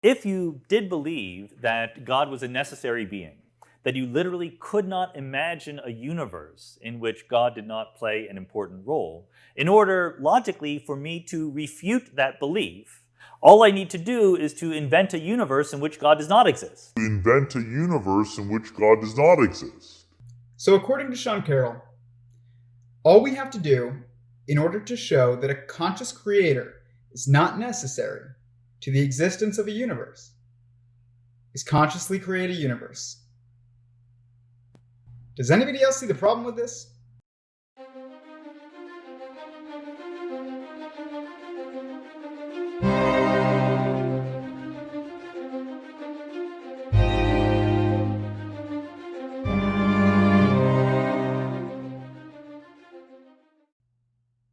If you did believe that God was a necessary being, that you literally could not imagine a universe in which God did not play an important role, in order logically for me to refute that belief, all I need to do is to invent a universe in which God does not exist. Invent a universe in which God does not exist. So according to Sean Carroll, all we have to do in order to show that a conscious creator is not necessary to the existence of a universe is consciously create a universe. Does anybody else see the problem with this?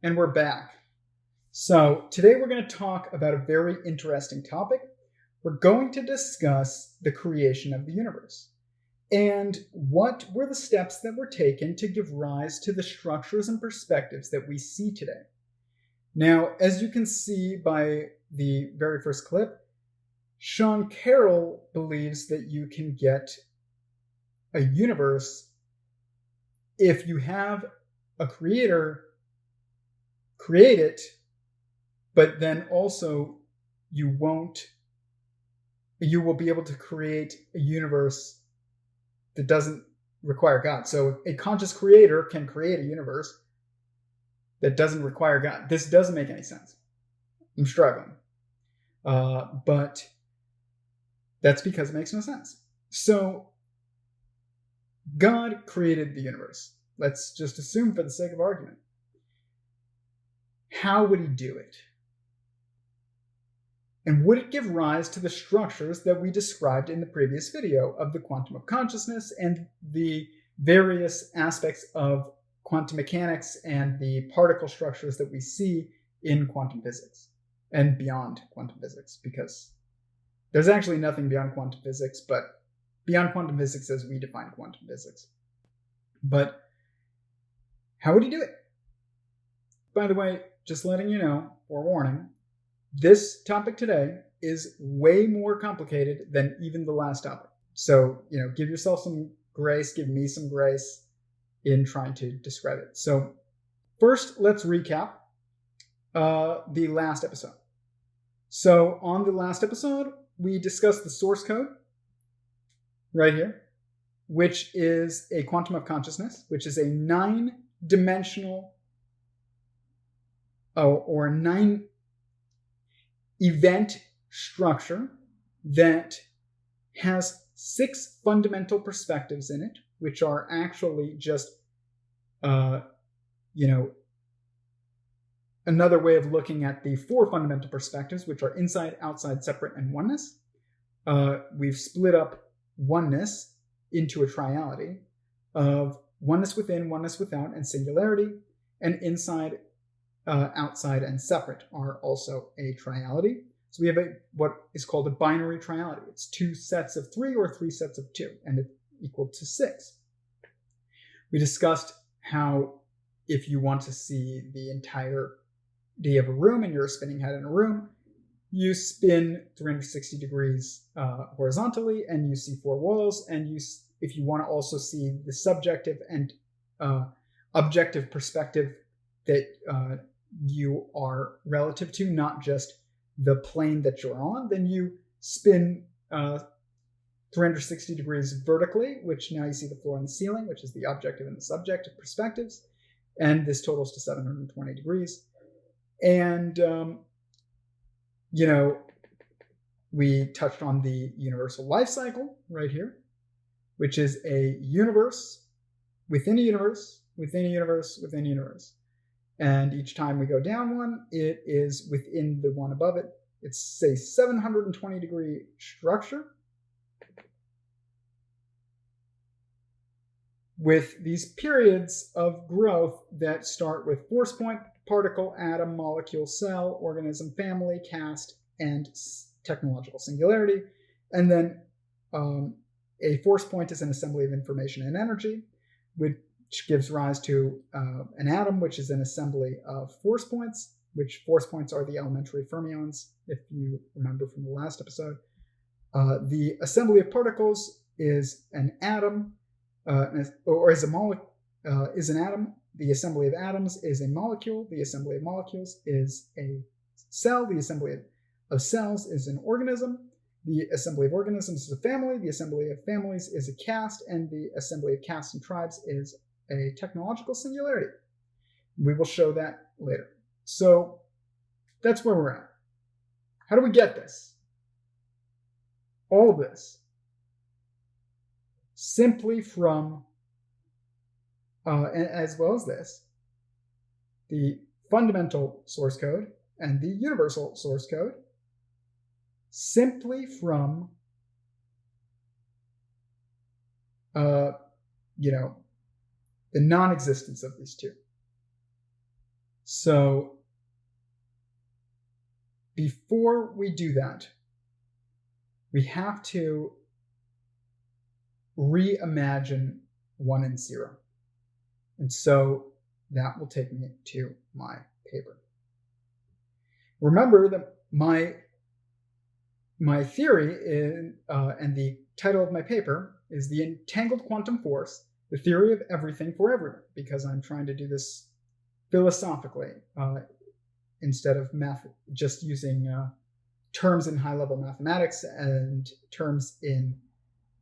And we're back. So today we're going to talk about a very interesting topic. We're going to discuss the creation of the universe and what were the steps that were taken to give rise to the structures and perspectives that we see today. Now, as you can see by the very first clip, Sean Carroll believes that you can get a universe if you have a creator create it, but then also you will be able to create a universe that doesn't require God. So a conscious creator can create a universe that doesn't require God. This doesn't make any sense. I'm struggling. But that's because it makes no sense. So God created the universe. Let's just assume for the sake of argument. How would he do it? And would it give rise to the structures that we described in the previous video of the quantum of consciousness and the various aspects of quantum mechanics and the particle structures that we see in quantum physics and beyond quantum physics? Because there's actually nothing beyond quantum physics, but beyond quantum physics as we define quantum physics. But how would he do it? By the way, just letting you know, forewarning, this topic today is way more complicated than even the last topic. So, give yourself some grace, give me some grace in trying to describe it. So first, let's recap the last episode. So on the last episode, we discussed the source code right here, which is a quantum of consciousness, which is a 9-dimensional or 9-event structure that has 6 fundamental perspectives in it, which are actually just, another way of looking at the 4 fundamental perspectives, which are inside, outside, separate, and oneness. We've split up oneness into a triality of oneness within, oneness without, and singularity, and inside, outside, and separate are also a triality. So we have what is called a binary triality. It's 2 sets of 3 or 3 sets of 2, and it's equal to 6. We discussed how if you want to see the entirety of a room and you're a spinning head in a room, you spin 360 degrees horizontally and you see 4 walls, and if you want to also see the subjective and objective perspective that you are relative to, not just the plane that you're on, then you spin 360 degrees vertically, which now you see the floor and the ceiling, which is the objective and the subjective perspectives, and this totals to 720 degrees. And we touched on the universal life cycle right here, which is a universe within a universe within a universe within a universe. And each time we go down one, it is within the one above it. It's a 720 degree structure with these periods of growth that start with force point, particle, atom, molecule, cell, organism, family, caste, and technological singularity. And then a force point is an assembly of information and energy, which gives rise to an atom, which is an assembly of force points, which force points are the elementary fermions, if you remember from the last episode. The assembly of particles is an atom, or is an atom. The assembly of atoms is a molecule. The assembly of molecules is a cell. The assembly of cells is an organism. The assembly of organisms is a family. The assembly of families is a caste. And the assembly of castes and tribes is a technological singularity. We will show that later. So that's where we're at. How do we get this? All of this simply from, as well as this, the fundamental source code and the universal source code, simply from, the non-existence of these two. So before we do that, we have to reimagine 1 and 0. And so that will take me to my paper. Remember that my theory and the title of my paper is The Entangled Quantum Force, the Theory of Everything for Everyone, because I'm trying to do this philosophically instead of just using terms in high-level mathematics and terms in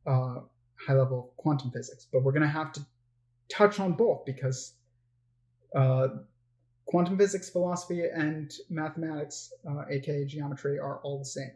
high-level quantum physics. But we're going to have to touch on both because quantum physics, philosophy, and mathematics, aka geometry, are all the same.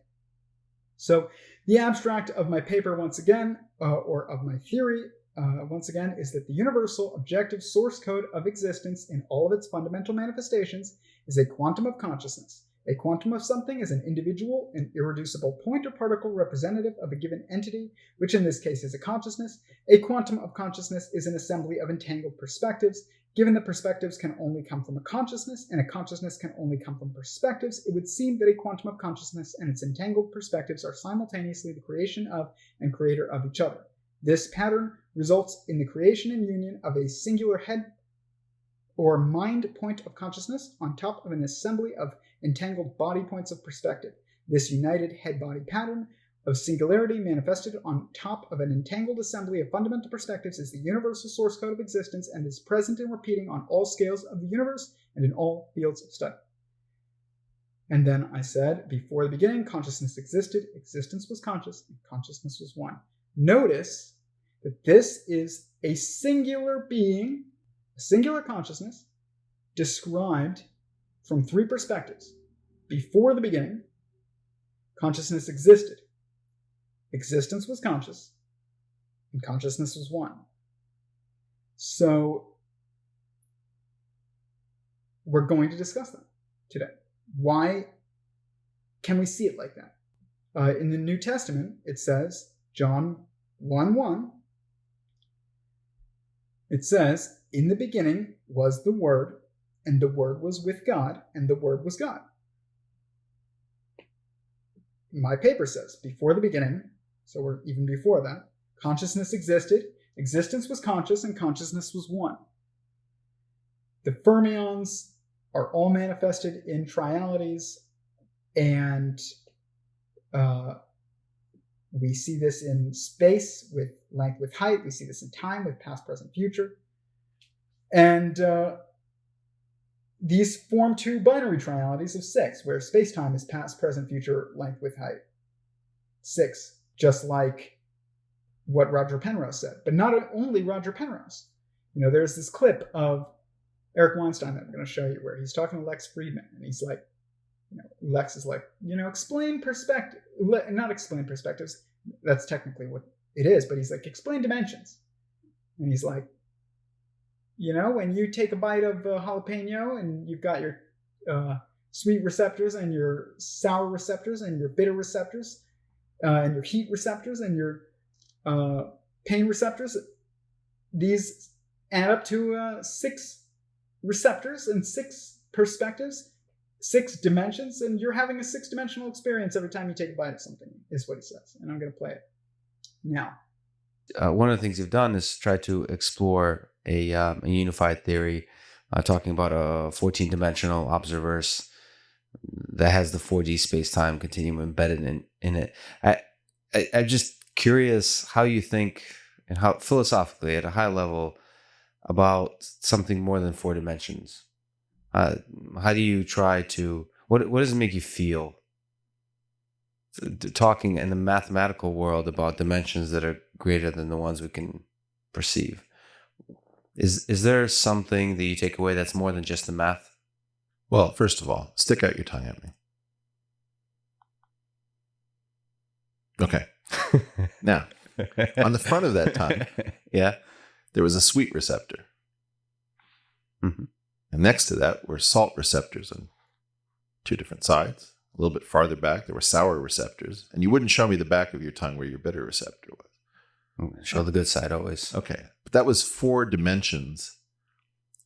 So the abstract of my paper, once again, or of my theory, once again, is that the universal objective source code of existence in all of its fundamental manifestations is a quantum of consciousness. A quantum of something is an individual and irreducible point or particle representative of a given entity, which in this case is a consciousness. A quantum of consciousness is an assembly of entangled perspectives. Given that perspectives can only come from a consciousness, and a consciousness can only come from perspectives, it would seem that a quantum of consciousness and its entangled perspectives are simultaneously the creation of and creator of each other. This pattern results in the creation and union of a singular head or mind point of consciousness on top of an assembly of entangled body points of perspective. This united head-body pattern of singularity manifested on top of an entangled assembly of fundamental perspectives is the universal source code of existence and is present and repeating on all scales of the universe and in all fields of study. And then I said, before the beginning, consciousness existed, existence was conscious, and consciousness was one. Notice that this is a singular being, a singular consciousness, described from 3 perspectives. Before the beginning, consciousness existed. Existence was conscious, and consciousness was one. So we're going to discuss that today. Why can we see it like that? In the New Testament, it says, John 1:1, it says, in the beginning was the Word, and the Word was with God, and the Word was God. My paper says, before the beginning, so we're even before that, consciousness existed, existence was conscious, and consciousness was one. The fermions are all manifested in trialities, and we see this in space with length with height. We see this in time with past, present, future. And these form 2 binary trialities of 6, where space-time is past, present, future, length with height. 6, just like what Roger Penrose said. But not only Roger Penrose. There's this clip of Eric Weinstein that I'm going to show you where he's talking to Lex Friedman, and he's like, Lex is like, explain perspective, not explain perspectives. That's technically what it is, but he's like, explain dimensions. And he's like, when you take a bite of jalapeno and you've got your sweet receptors and your sour receptors and your bitter receptors and your heat receptors and your pain receptors, these add up to 6 receptors and 6 perspectives, 6 dimensions, and you're having a 6-dimensional experience every time you take a bite of something, is what he says. And I'm going to play it now. One of the things you've done is try to explore a unified theory, talking about a 14-dimensional observerse that has the 4D space-time continuum embedded in it. I'm just curious how you think and how philosophically at a high level about something more than 4 dimensions. How do you try to, what does it make you feel talking in the mathematical world about dimensions that are greater than the ones we can perceive? Is there something that you take away that's more than just the math? Well, first of all, stick out your tongue at me. Okay. Now, on the front of that tongue, yeah, there was a sweet receptor. mm-hmm. And next to that were salt receptors on 2 different sides. A little bit farther back, there were sour receptors. And you wouldn't show me the back of your tongue where your bitter receptor was. Show the good side always. Okay. But that was 4 dimensions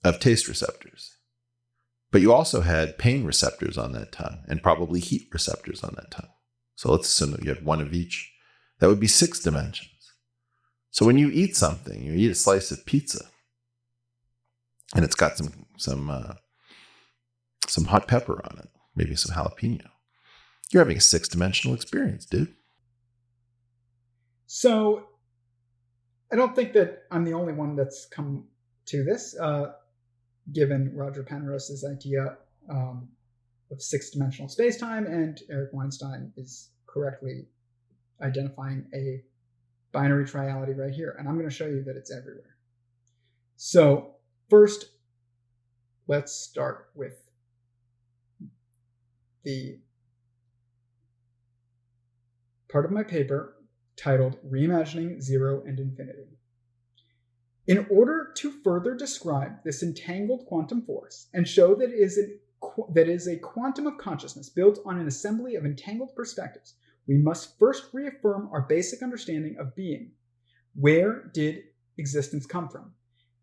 of taste receptors. But you also had pain receptors on that tongue and probably heat receptors on that tongue. So let's assume that you had 1 of each. That would be 6 dimensions. So when you eat something, you eat a slice of pizza, and it's got some hot pepper on it, maybe some jalapeno. You're having a 6-dimensional experience, dude. So I don't think that I'm the only one that's come to this, given Roger Penrose's idea of 6-dimensional space-time, and Eric Weinstein is correctly identifying a binary triality right here. And I'm going to show you that it's everywhere. So first, let's start with the part of my paper titled Reimagining Zero and Infinity. In order to further describe this entangled quantum force and show that it is a quantum of consciousness built on an assembly of entangled perspectives, we must first reaffirm our basic understanding of being. Where did existence come from?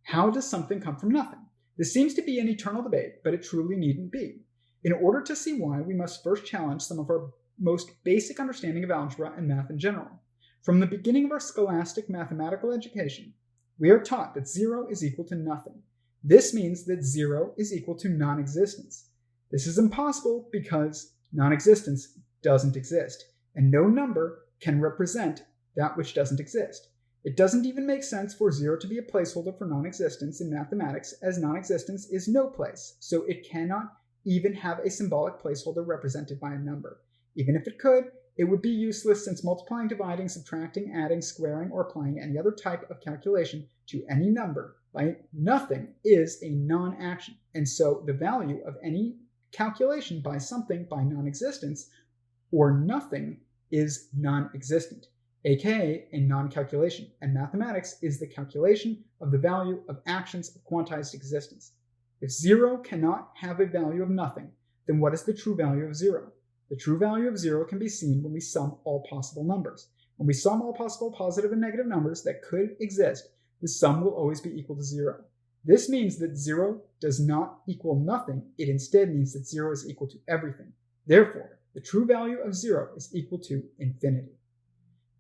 How does something come from nothing? This seems to be an eternal debate, but it truly needn't be. In order to see why, we must first challenge some of our most basic understanding of algebra and math in general. From the beginning of our scholastic mathematical education, we are taught that 0 is equal to nothing. This means that 0 is equal to non-existence. This is impossible because non-existence doesn't exist, and no number can represent that which doesn't exist. It doesn't even make sense for 0 to be a placeholder for non-existence in mathematics, as non-existence is no place, so it cannot even have a symbolic placeholder represented by a number. Even if it could, it would be useless, since multiplying, dividing, subtracting, adding, squaring, or applying any other type of calculation to any number by nothing is a non-action, and so the value of any calculation by something by non-existence or nothing is non-existent, aka a non-calculation, and mathematics is the calculation of the value of actions of quantized existence. If 0 cannot have a value of nothing, then what is the true value of 0? The true value of 0 can be seen when we sum all possible numbers. When we sum all possible positive and negative numbers that could exist, the sum will always be equal to 0. This means that 0 does not equal nothing. It instead means that 0 is equal to everything. Therefore, the true value of 0 is equal to infinity.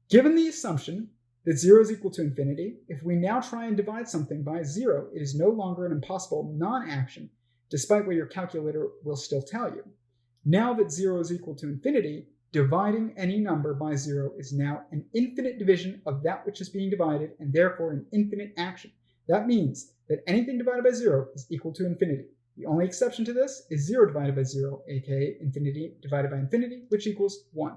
Given the assumption that 0 is equal to infinity, if we now try and divide something by 0, it is no longer an impossible non-action, despite what your calculator will still tell you. Now that 0 is equal to infinity, dividing any number by 0 is now an infinite division of that which is being divided, and therefore an infinite action. That means that anything divided by 0 is equal to infinity. The only exception to this is 0 divided by 0, aka infinity divided by infinity, which equals 1.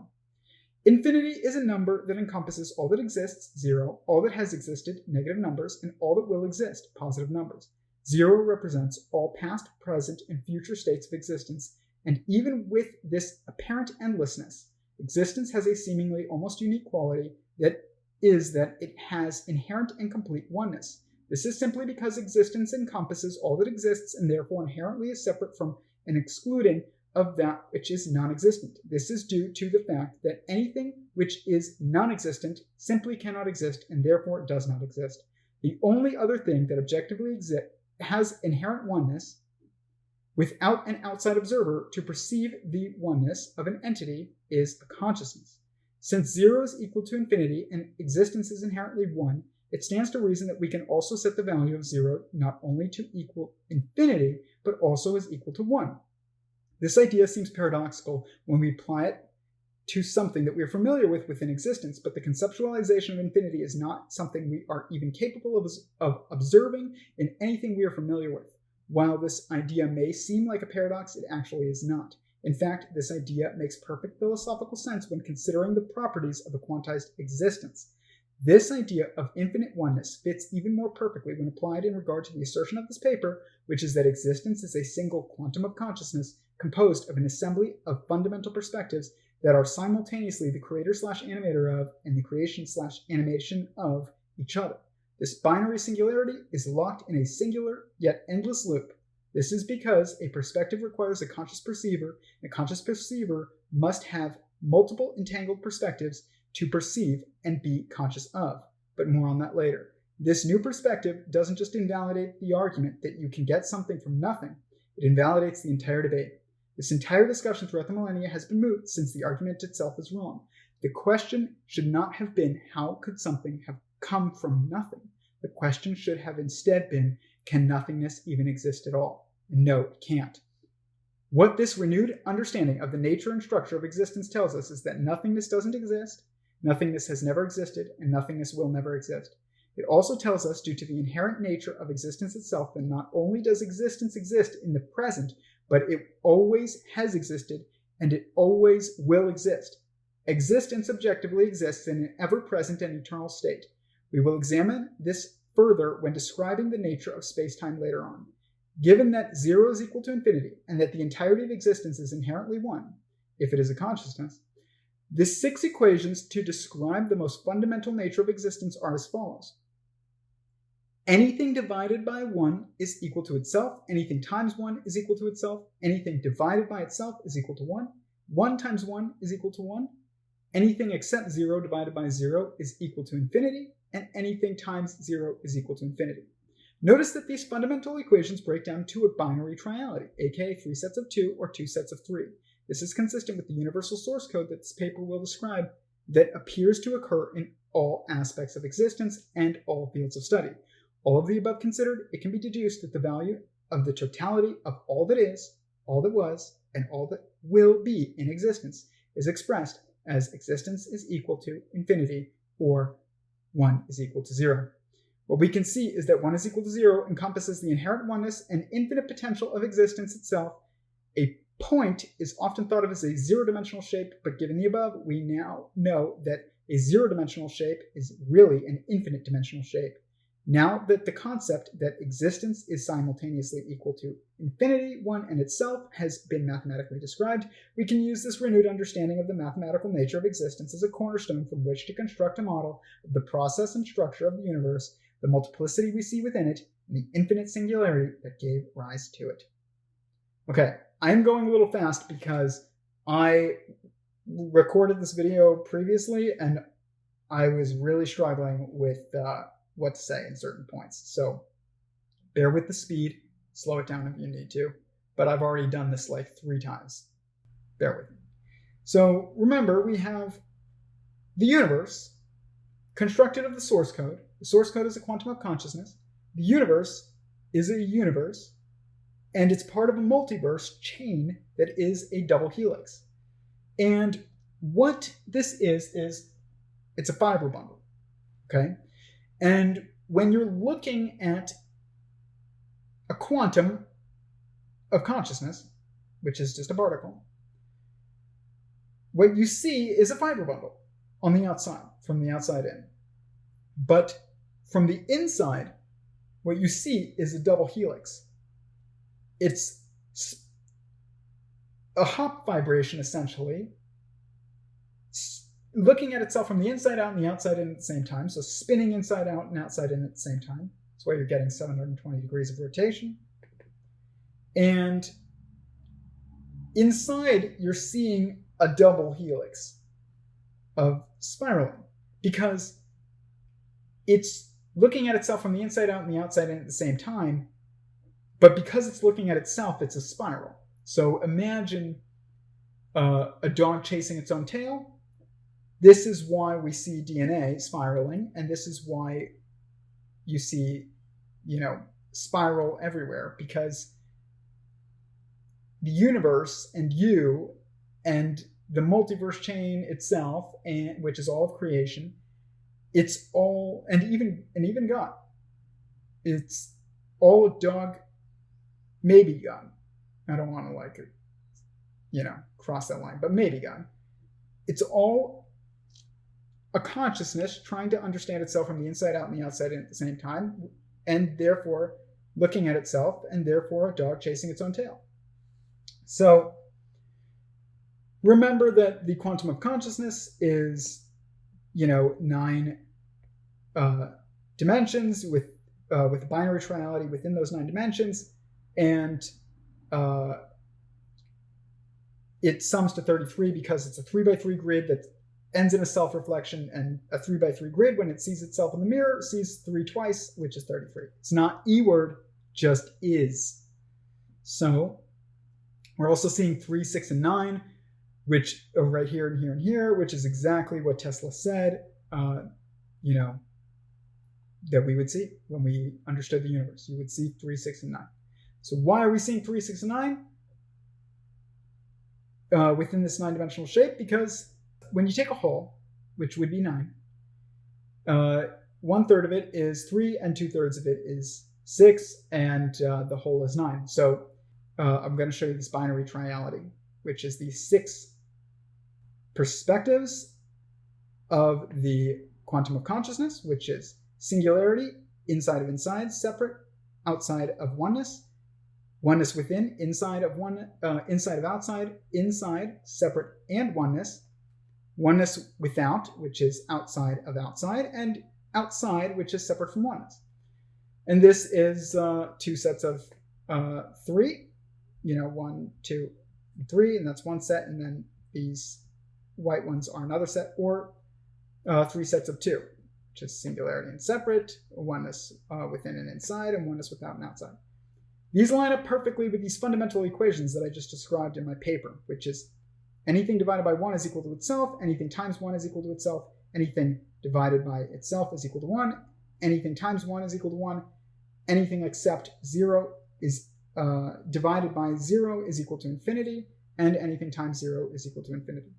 Infinity is a number that encompasses all that exists, 0, all that has existed, negative numbers, and all that will exist, positive numbers. 0 represents all past, present, and future states of existence, and even with this apparent endlessness, existence has a seemingly almost unique quality, that is that it has inherent and complete oneness. This is simply because existence encompasses all that exists and therefore inherently is separate from and excluding of that which is non-existent. This is due to the fact that anything which is non-existent simply cannot exist and therefore does not exist. The only other thing that objectively has inherent oneness without an outside observer to perceive the oneness of an entity is a consciousness. Since 0 is equal to infinity and existence is inherently 1, it stands to reason that we can also set the value of 0 not only to equal infinity, but also as equal to 1. This idea seems paradoxical when we apply it to something that we are familiar with within existence, but the conceptualization of infinity is not something we are even capable of observing in anything we are familiar with. While this idea may seem like a paradox, it actually is not. In fact, this idea makes perfect philosophical sense when considering the properties of a quantized existence. This idea of infinite oneness fits even more perfectly when applied in regard to the assertion of this paper, which is that existence is a single quantum of consciousness composed of an assembly of fundamental perspectives that are simultaneously the creator/animator of and the creation/animation of each other. This binary singularity is locked in a singular yet endless loop. This is because a perspective requires a conscious perceiver, and a conscious perceiver must have multiple entangled perspectives to perceive and be conscious of. But more on that later. This new perspective doesn't just invalidate the argument that you can get something from nothing, it invalidates the entire debate. This entire discussion throughout the millennia has been moot since the argument itself is wrong. The question should not have been, how could something have come from nothing? The question should have instead been, can nothingness even exist at all? And no, it can't. What this renewed understanding of the nature and structure of existence tells us is that nothingness doesn't exist, nothingness has never existed, and nothingness will never exist. It also tells us, due to the inherent nature of existence itself, that not only does existence exist in the present, but it always has existed, and it always will exist. Existence objectively exists in an ever-present and eternal state. We will examine this further when describing the nature of space-time later on. Given that 0 is equal to infinity, and that the entirety of existence is inherently one, if it is a consciousness, the 6 equations to describe the most fundamental nature of existence are as follows. Anything divided by 1 is equal to itself. Anything times 1 is equal to itself. Anything divided by itself is equal to 1. 1 times 1 is equal to 1. Anything except 0 divided by 0 is equal to infinity. And anything times 0 is equal to infinity. Notice that these fundamental equations break down to a binary triality, aka 3 sets of 2 or 2 sets of 3. This is consistent with the universal source code that this paper will describe that appears to occur in all aspects of existence and all fields of study. All of the above considered, it can be deduced that the value of the totality of all that is, all that was, and all that will be in existence is expressed as existence is equal to infinity, or 1 is equal to 0. What we can see is that 1 is equal to 0 encompasses the inherent oneness and infinite potential of existence itself. A point is often thought of as a zero-dimensional shape, but given the above, we now know that a zero-dimensional shape is really an infinite dimensional shape. Now that the concept that existence is simultaneously equal to infinity, 1, and itself has been mathematically described, we can use this renewed understanding of the mathematical nature of existence as a cornerstone from which to construct a model of the process and structure of the universe, the multiplicity we see within it, and the infinite singularity that gave rise to it. Okay, I'm going a little fast because I recorded this video previously and I was really struggling with what to say in certain points. So bear with the speed, slow it down if you need to, but I've already done this like 3 times. Bear with me. So remember, we have the universe constructed of the source code. The source code is a quantum of consciousness. The universe is a universe, and it's part of a multiverse chain that is a double helix. And what this is it's a fiber bundle, okay? And when you're looking at a quantum of consciousness, which is just a particle, what you see is a fiber bundle on the outside, from the outside in. But from the inside, what you see is a double helix. It's a Hopf vibration, essentially, looking at itself from the inside out and the outside in at the same time, so spinning inside out and outside in at the same time. That's why you're getting 720 degrees of rotation. And inside, you're seeing a double helix of spiraling, because it's looking at itself from the inside out and the outside in at the same time, but because it's looking at itself, it's a spiral. So imagine a dog chasing its own tail. This is why we see DNA spiraling, and this is why you see, spiral everywhere, because the universe and you and the multiverse chain itself, and which is all of creation, it's all, and even God, it's all a dog, maybe God. I don't want to cross that line, but maybe God. It's all a consciousness trying to understand itself from the inside out and the outside in at the same time, and therefore looking at itself, and therefore a dog chasing its own tail. So remember that the quantum of consciousness is, 9 dimensions with binary triality within those 9 dimensions, and it sums to 33 because it's a 3x3 grid that ends in a self-reflection, and a 3x3 grid, when it sees itself in the mirror, sees 3 twice, which is 33. It's not E-word, just is. So we're also seeing 3, 6, and 9, which are right here and here and here, which is exactly what Tesla said, that we would see when we understood the universe. You would see 3, 6, and 9. So why are we seeing 3, 6, and 9 within this 9-dimensional shape? Because when you take a whole, which would be 9, 1/3 of it is 3, and 2/3 of it is 6, and the whole is 9. So I'm going to show you this binary triality, which is the 6 perspectives of the quantum of consciousness, which is singularity, inside of inside, separate, outside of oneness, oneness within, inside of inside of outside, inside, separate, and oneness, oneness without, which is outside of outside, and outside, which is separate from oneness. And this is 2 sets of 3, 1, 2, and 3, and that's one set, and then these white ones are another set, or 3 sets of 2, which is singularity and separate, oneness within and inside, and oneness without and outside. These line up perfectly with these fundamental equations that I just described in my paper, which is anything divided by 1 is equal to itself, anything times 1 is equal to itself, anything divided by itself is equal to 1, anything times 1 is equal to 1, anything except 0 is divided by 0 is equal to infinity, and anything times 0 is equal to infinity.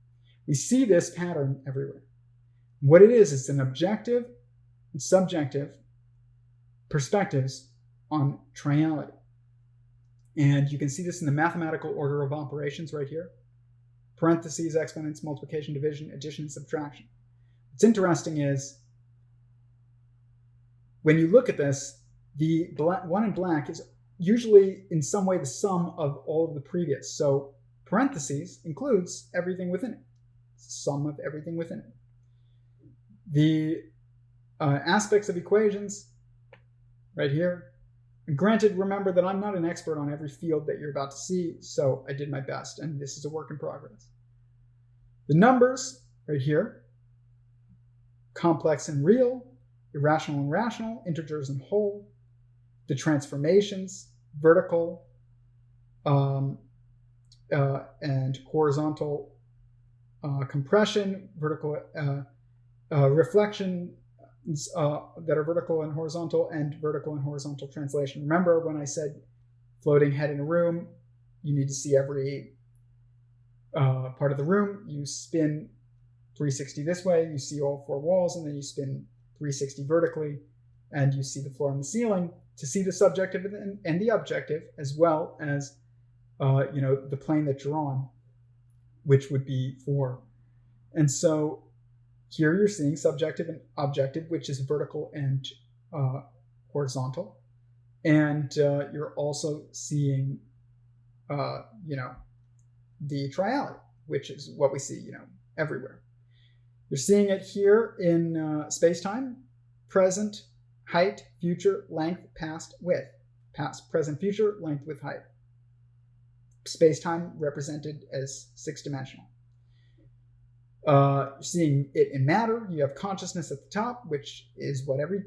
We see this pattern everywhere. What it is an objective and subjective perspectives on triality. And you can see this in the mathematical order of operations right here. Parentheses, exponents, multiplication, division, addition, and subtraction. What's interesting is when you look at this, the one in black is usually in some way the sum of all of the previous. So parentheses includes everything within it. It's the sum of everything within it. The aspects of equations right here. And granted, remember that I'm not an expert on every field that you're about to see, so I did my best, and this is a work in progress. The numbers right here, complex and real, irrational and rational, integers and whole. The transformations, vertical and horizontal compression, vertical reflection that are vertical and vertical and horizontal translation. Remember when I said floating head in a room, you need to see every part of the room. You spin 360 this way, you see all 4 walls, and then you spin 360 vertically, and you see the floor and the ceiling to see the subjective and the objective, as well as the plane that you're on, which would be 4. And so here you're seeing subjective and objective, which is vertical and horizontal. And you're also seeing, the triality, which is what we see, everywhere. You're seeing it here in space-time, present, height, future, length, past, width. Past, present, future, length, width, height. Space-time represented as 6-dimensional. You're seeing it in matter. You have consciousness at the top, which is what every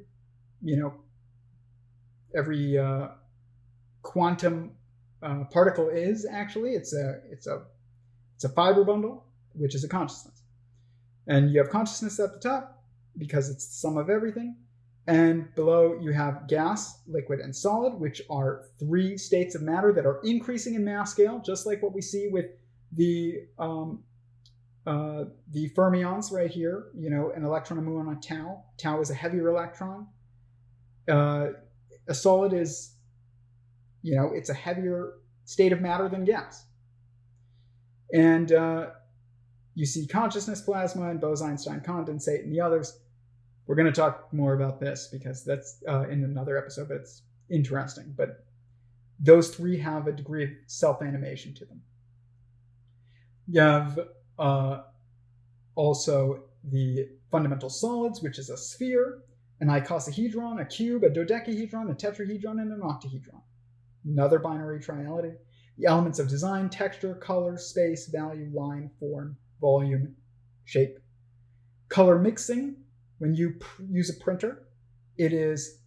quantum particle is. Actually, it's a fiber bundle, which is a consciousness. And you have consciousness at the top because it's the sum of everything. And below you have gas, liquid, and solid, which are 3 states of matter that are increasing in mass scale, just like what we see with the the fermions right here, an electron, a muon, a tau. Tau is a heavier electron. A solid is, it's a heavier state of matter than gas. And you see consciousness, plasma, and Bose-Einstein condensate, and the others. We're going to talk more about this because that's in another episode, but it's interesting. But those three have a degree of self-animation to them. You have also the fundamental solids, which is a sphere, an icosahedron, a cube, a dodecahedron, a tetrahedron, and an octahedron. Another binary triality. The elements of design: texture, color, space, value, line, form, volume, shape. Color mixing: when you use a printer, it is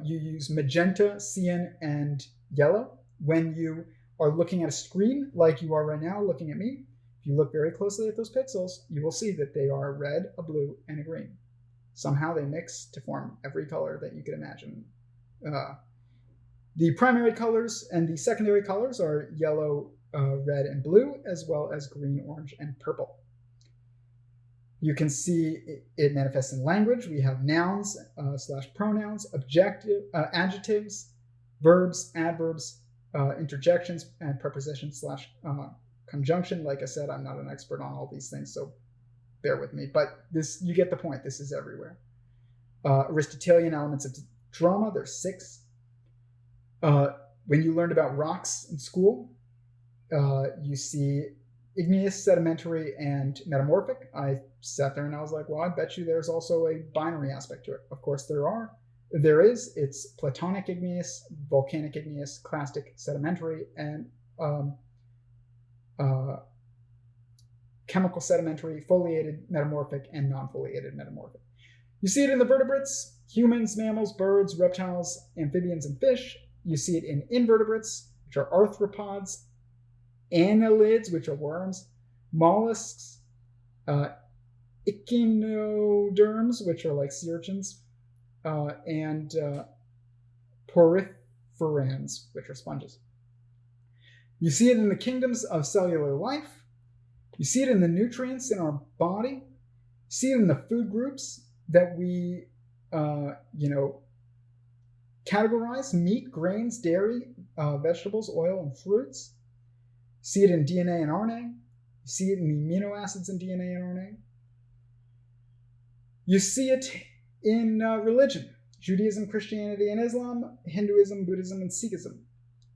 you use magenta, cyan, and yellow. When you are looking at a screen, like you are right now looking at me, if you look very closely at those pixels, you will see that they are a red, a blue, and a green. Somehow they mix to form every color that you could imagine. The primary colors and the secondary colors are yellow, red, and blue, as well as green, orange, and purple. You can see it manifests in language. We have nouns / pronouns, adjectives, verbs, adverbs, interjections, and prepositions / conjunction. Like I said, I'm not an expert on all these things, so bear with me. But you get the point. This is everywhere. Aristotelian elements of drama, there's 6. When you learned about rocks in school, you see igneous, sedimentary, and metamorphic. I sat there and I was like, well, I bet you there's also a binary aspect to it. Of course there is. It's platonic igneous, volcanic igneous, clastic sedimentary, and chemical sedimentary, foliated metamorphic, and non-foliated metamorphic. You see it in the vertebrates: humans, mammals, birds, reptiles, amphibians, and fish. You see it in invertebrates, which are arthropods, annelids, which are worms, mollusks, echinoderms, which are like sea urchins, and porphyrians, which are sponges. You see it in the kingdoms of cellular life. You see it in the nutrients in our body. You see it in the food groups that we, categorize: meat, grains, dairy, vegetables, oil, and fruits. You see it in DNA and RNA. You see it in the amino acids in DNA and RNA. You see it in religion: Judaism, Christianity, and Islam, Hinduism, Buddhism, and Sikhism.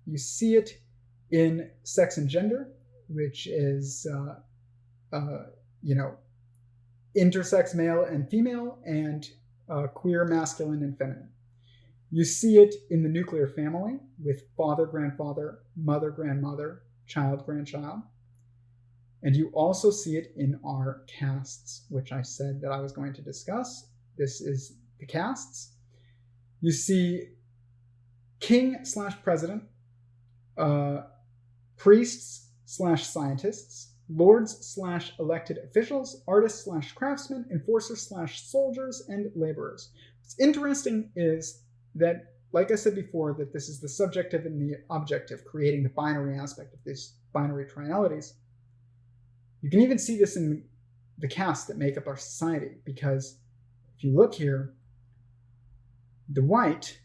You see it in sex and gender, which is, intersex male and female, and queer masculine and feminine. You see it in the nuclear family with father, grandfather, mother, grandmother, child, grandchild. And you also see it in our castes, which I said that I was going to discuss. This is the castes. You see king / president, priests / scientists, lords / elected officials, artists / craftsmen, enforcers / soldiers, and laborers. What's interesting is that, like I said before, that this is the subjective and the objective, creating the binary aspect of these binary trialities. You can even see this in the castes that make up our society, because if you look here, the white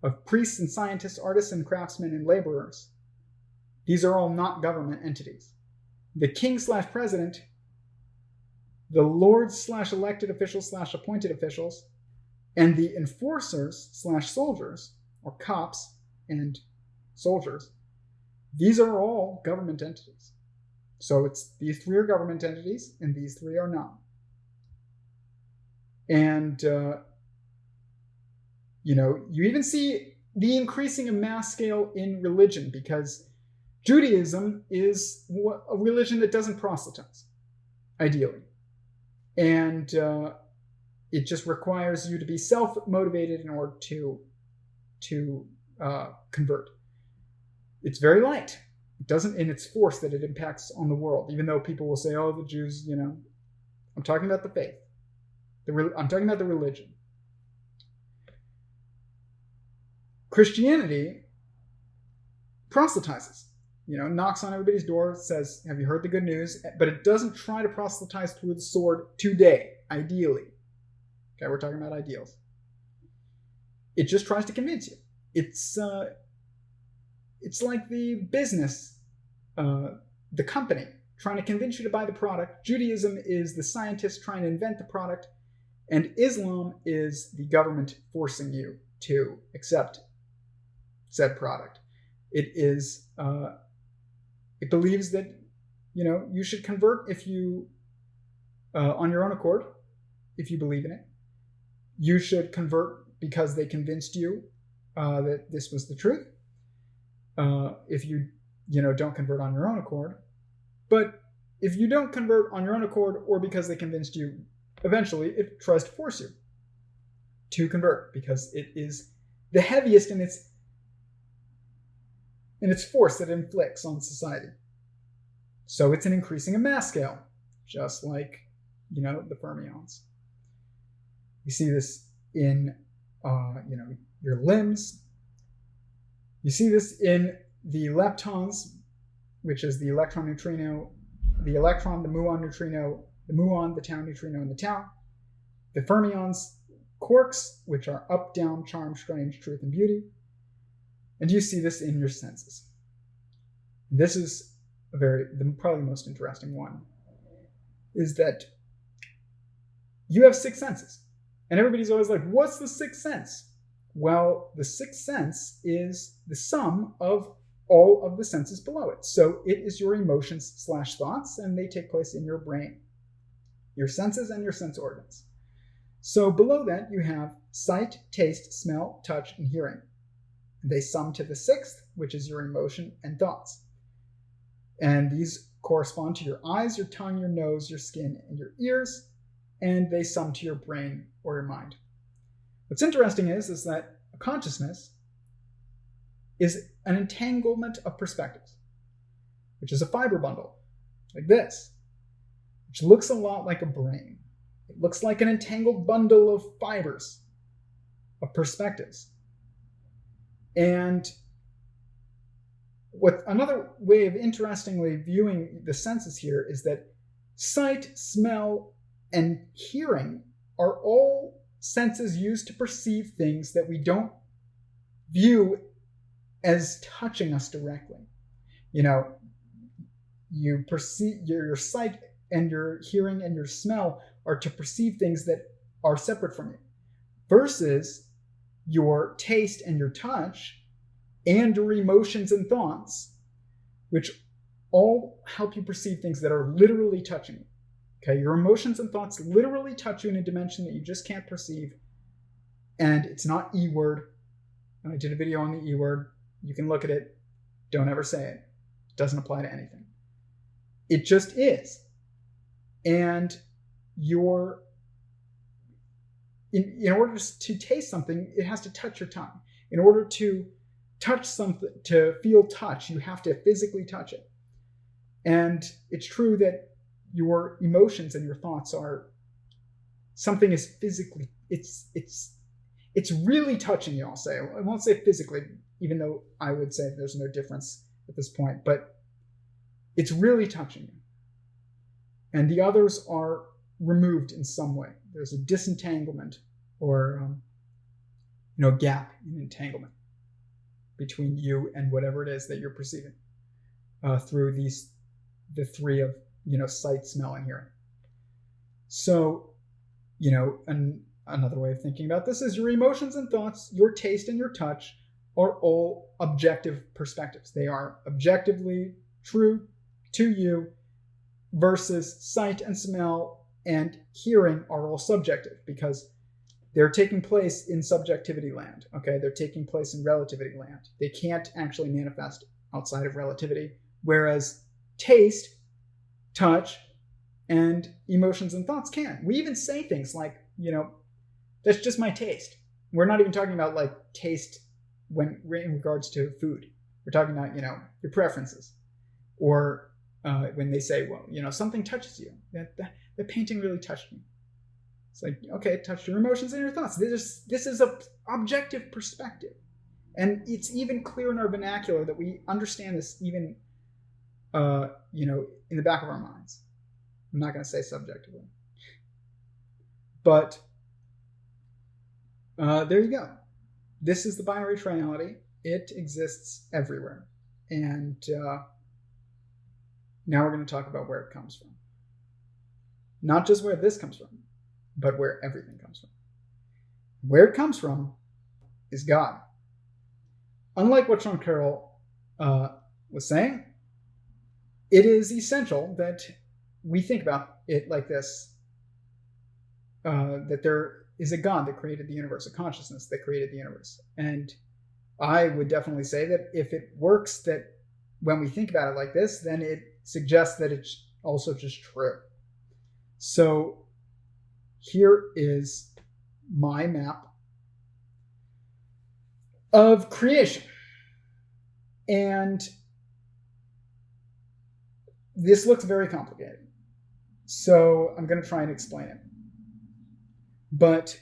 of priests and scientists, artists and craftsmen and laborers, these are all not government entities. The king / president, the lords / elected officials / appointed officials, and the enforcers / soldiers, or cops and soldiers, these are all government entities. So it's these 3 are government entities, and these 3 are not. And, you even see the increasing of mass scale in religion, because Judaism is a religion that doesn't proselytize, ideally. And it just requires you to be self-motivated in order to convert. It's very light. It doesn't in its force that it impacts on the world, even though people will say, oh, the Jews, I'm talking about the faith. I'm talking about the religion. Christianity proselytizes. knocks on everybody's door, says, have you heard the good news? But it doesn't try to proselytize through the sword today, ideally. Okay, we're talking about ideals. It just tries to convince you. It's like the business, the company, trying to convince you to buy the product. Judaism is the scientist trying to invent the product. And Islam is the government forcing you to accept said product. It is, it believes that, you should convert if you, on your own accord, if you believe in it. You should convert because they convinced you that this was the truth. If you, don't convert on your own accord. But if you don't convert on your own accord or because they convinced you, eventually it tries to force you to convert because it is the heaviest in its force that it inflicts on society. So it's an increasing in mass scale, just like, the fermions. You see this in, your limbs. You see this in the leptons, which is the electron, neutrino, the electron, the muon, neutrino, the muon, the tau, neutrino, and the tau. The fermions, quarks, which are up, down, charm, strange, truth, and beauty. And you see this in your senses. This is probably the most interesting one, is that you have 6 senses. And everybody's always like, what's the 6th sense? Well, the 6th sense is the sum of all of the senses below it. So it is your emotions/thoughts, and they take place in your brain, your senses and your sense organs. So below that, you have sight, taste, smell, touch, and hearing. They sum to the 6th, which is your emotion and thoughts. And these correspond to your eyes, your tongue, your nose, your skin, and your ears, and they sum to your brain or your mind. What's interesting is that a consciousness is an entanglement of perspectives, which is a fiber bundle, like this, which looks a lot like a brain. It looks like an entangled bundle of fibers, of perspectives. And another way of interestingly viewing the senses here is that sight, smell, and hearing are all senses used to perceive things that we don't view as touching us directly. You perceive your sight and your hearing and your smell are to perceive things that are separate from you, versus your taste and your touch and your emotions and thoughts, which all help you perceive things that are literally touching you. Okay, your emotions and thoughts literally touch you in a dimension that you just can't perceive, and it's not E-word. I did a video on the E-word. You can look at it. Don't ever say it. It doesn't apply to anything. It just is. And in order to taste something, it has to touch your tongue. In order to touch something, to feel touch, you have to physically touch it. And it's true that your emotions and your thoughts are something is physically, it's really touching you, I'll say. I won't say physically, even though I would say there's no difference at this point, but it's really touching you. And the others are removed in some way. There's a disentanglement or gap in entanglement between you and whatever it is that you're perceiving through the 3 of sight, smell, and hearing. So, another way of thinking about this is your emotions and thoughts, your taste and your touch are all objective perspectives. They are objectively true to you, versus sight and smell and hearing are all subjective because they're taking place in subjectivity land. Okay, they're taking place in relativity land. They can't actually manifest outside of relativity, whereas taste, touch, and emotions and thoughts can. We even say things like, that's just my taste. We're not even talking about like taste when in regards to food. We're talking about, your preferences. Or when they say, well, something touches you. That painting really touched me. It's like, okay, it touched your emotions and your thoughts. This is an objective perspective. And it's even clear in our vernacular that we understand this even in the back of our minds. I'm not going to say subjectively. But there you go. This is the binary triality. It exists everywhere. And now we're going to talk about where it comes from. Not just where this comes from, but where everything comes from. Where it comes from is God. Unlike what Sean Carroll was saying, it is essential that we think about it like this, that there is a God that created the universe, a consciousness that created the universe. And I would definitely say that if it works that when we think about it like this, then it suggests that it's also just true. So here is my map of creation. And this looks very complicated. So I'm going to try and explain it. But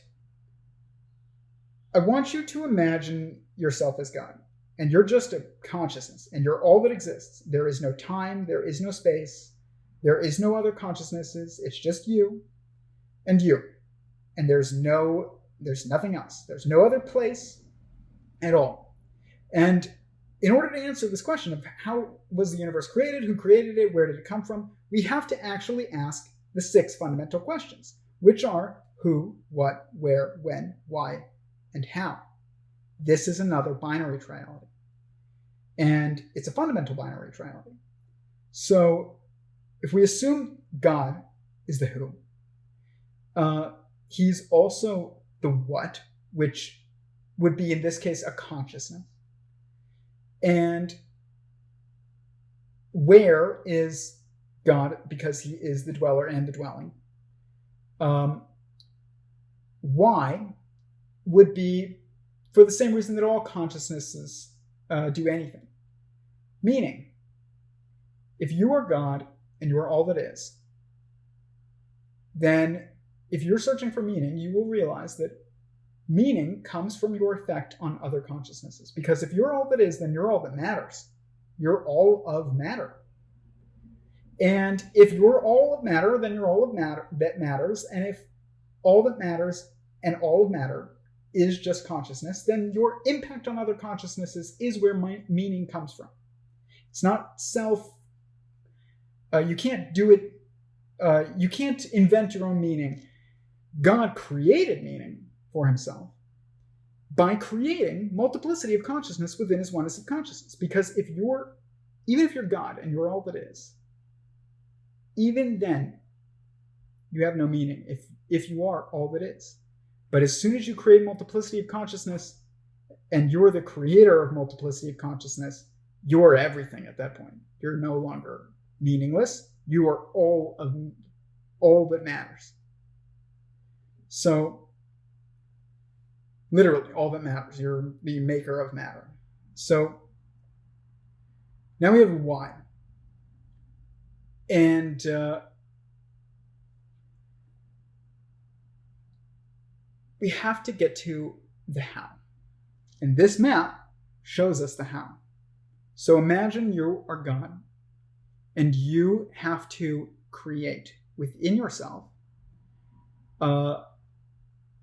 I want you to imagine yourself as God. And you're just a consciousness. And you're all that exists. There is no time. There is no space. There is no other consciousnesses. It's just you and you. And there's nothing else. There's no other place at all. And in order to answer this question of how was the universe created, who created it, where did it come from, we have to actually ask the 6 fundamental questions, which are who, what, where, when, why, and how. This is another binary triality. And it's a fundamental binary triality. So if we assume God is the who, he's also the what, which would be in this case a consciousness. And where is God, because he is the dweller and the dwelling. Why would be for the same reason that all consciousnesses do anything. Meaning, if you are God and you are all that is, then if you're searching for meaning, you will realize that meaning comes from your effect on other consciousnesses. Because if you're all that is, then you're all that matters. You're all of matter. And if you're all of matter, then you're all of matter that matters. And if all that matters and all of matter is just consciousness, then your impact on other consciousnesses is where meaning comes from. It's not self. You can't do it. You can't invent your own meaning. God created meaning for himself by creating multiplicity of consciousness within his oneness of consciousness. Because even if you're God and you're all that is, even then you have no meaning if you are all that is. But as soon as you create multiplicity of consciousness and you're the creator of multiplicity of consciousness, you're everything at that point. You're no longer meaningless. You are all that matters. So literally all that matters. You're the maker of matter. So now we have why. And we have to get to the how. And this map shows us the how. So imagine you are God and you have to create within yourself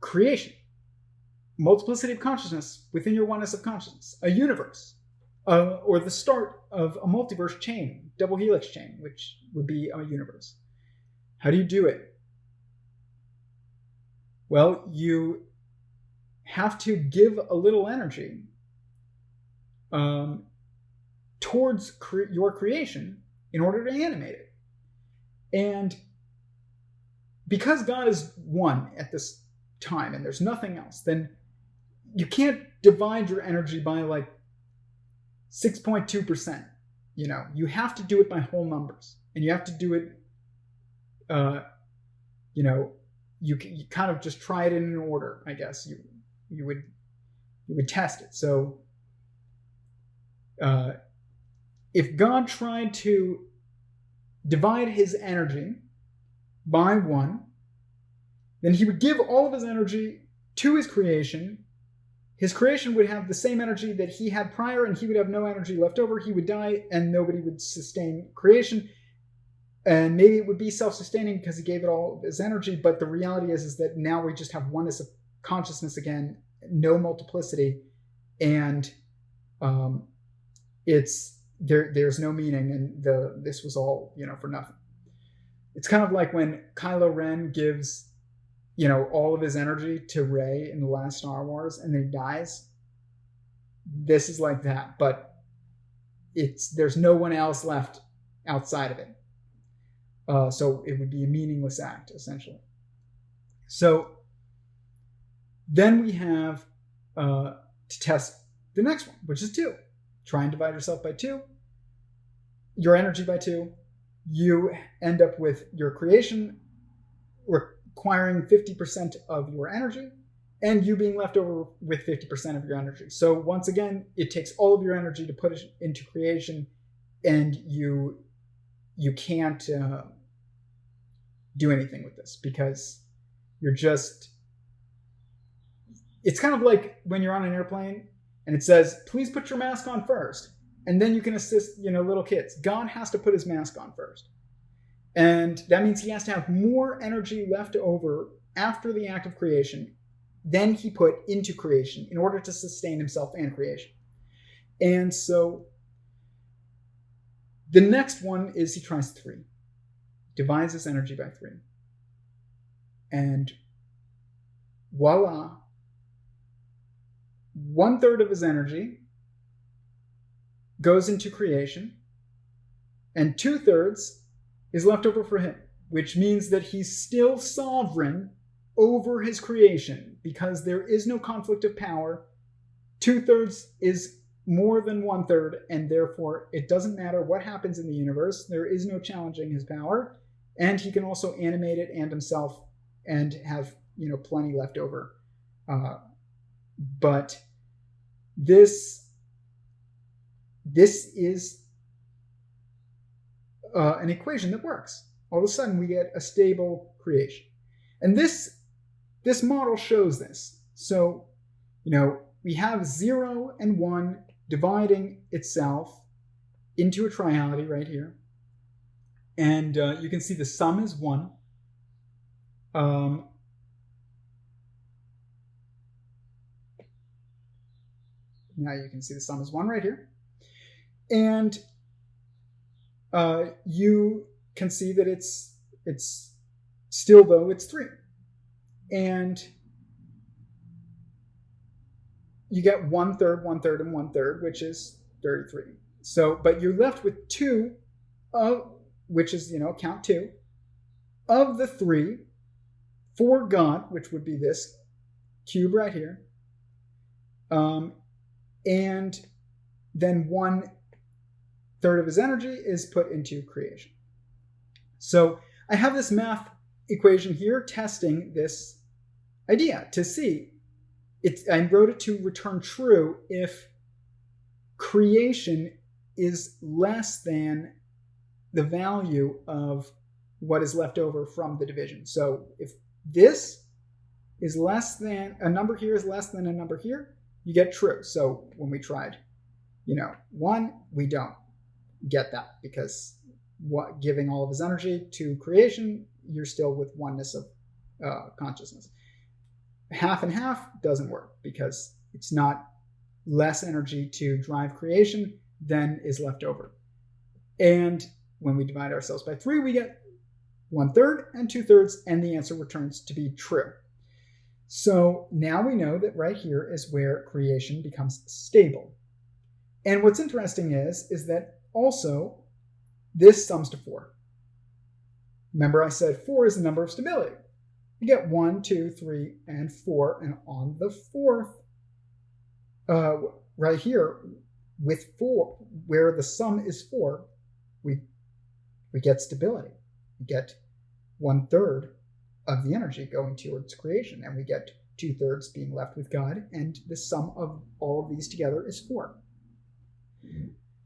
creation, multiplicity of consciousness within your oneness of consciousness, a universe, or the start of a multiverse chain, double helix chain, which would be a universe. How do you do it? Well, you have to give a little energy towards your creation in order to animate it. And because God is one at this time and there's nothing else, then you can't divide your energy by like 6.2%. You have to do it by whole numbers, and you have to do it, you kind of just try it in an order, I guess. You would test it. So if God tried to divide his energy by 1, then he would give all of his energy to his creation his creation would have the same energy that he had prior, and he would have no energy left over. He would die, and nobody would sustain creation. And maybe it would be self-sustaining because he gave it all of his energy, but the reality is that now we just have oneness of consciousness again, no multiplicity, and there's no meaning, and this was all for nothing. It's kind of like when Kylo Ren gives all of his energy to Rey in the last Star Wars, and then he dies. This is like that, but there's no one else left outside of it. So it would be a meaningless act, essentially. So then we have to test the next one, which is 2. Try and divide yourself by 2, your energy by 2. You end up with your creation requiring 50% of your energy, and you being left over with 50% of your energy. So once again, it takes all of your energy to put it into creation, and you can't do anything with this because you're just... It's kind of like when you're on an airplane and it says, please put your mask on first, and then you can assist little kids. God has to put his mask on first. And that means he has to have more energy left over after the act of creation than he put into creation in order to sustain himself and creation. And so the next one is he tries 3. Divides his energy by 3. And voila, 1/3 of his energy goes into creation, and 2/3 is left over for him, which means that he's still sovereign over his creation because there is no conflict of power. 2/3 is more than 1/3, and therefore it doesn't matter what happens in the universe. There is no challenging his power, and he can also animate it and himself and have plenty left over. But this is an equation that works. All of a sudden, we get a stable creation, and this model shows this. So, we have 0 and 1 dividing itself into a triality right here, and you can see the sum is 1. Now you can see the sum is 1 right here. And you can see that it's still, though, it's 3. And you get 1/3, 1/3, and 1/3, which is 33. So, but you're left with 2 which is, count 2, of the 3 for God, which would be this cube right here. And then 1/3 of his energy is put into creation. So I have this math equation here testing this idea to see. I wrote it to return true if creation is less than the value of what is left over from the division. So if this is less than, a number here is less than a number here, you get true. So when we tried, 1, we don't get that because giving all of his energy to creation, you're still with oneness of consciousness. Half and half doesn't work because it's not less energy to drive creation than is left over. And when we divide ourselves by 3, we get 1/3 and 2/3, and the answer returns to be true. So now we know that right here is where creation becomes stable. And what's interesting is that also this sums to 4. Remember I said 4 is the number of stability. You get 1, 2, 3, and 4, and on the 4th, right here, with 4, where the sum is 4, we get stability. We get 1/3 of the energy going towards creation, and we get 2/3 being left with God, and the sum of all of these together is 4.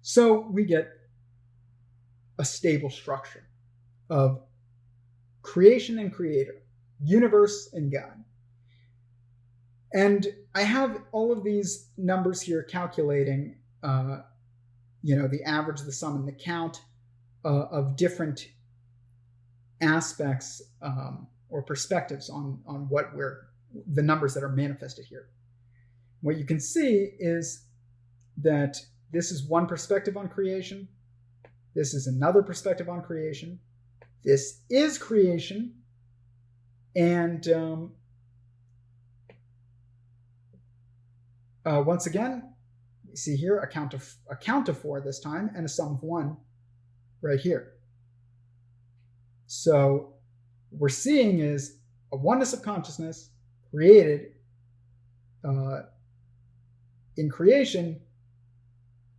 So we get a stable structure of creation and creator, universe and God. And I have all of these numbers here calculating, the average, the sum, and the count of different aspects or perspectives on the numbers that are manifested here. What you can see is that this is one perspective on creation. This is another perspective on creation. This is creation. And once again, you see here a count of 4 this time and a sum of 1 right here. So what we're seeing is a oneness of consciousness created in creation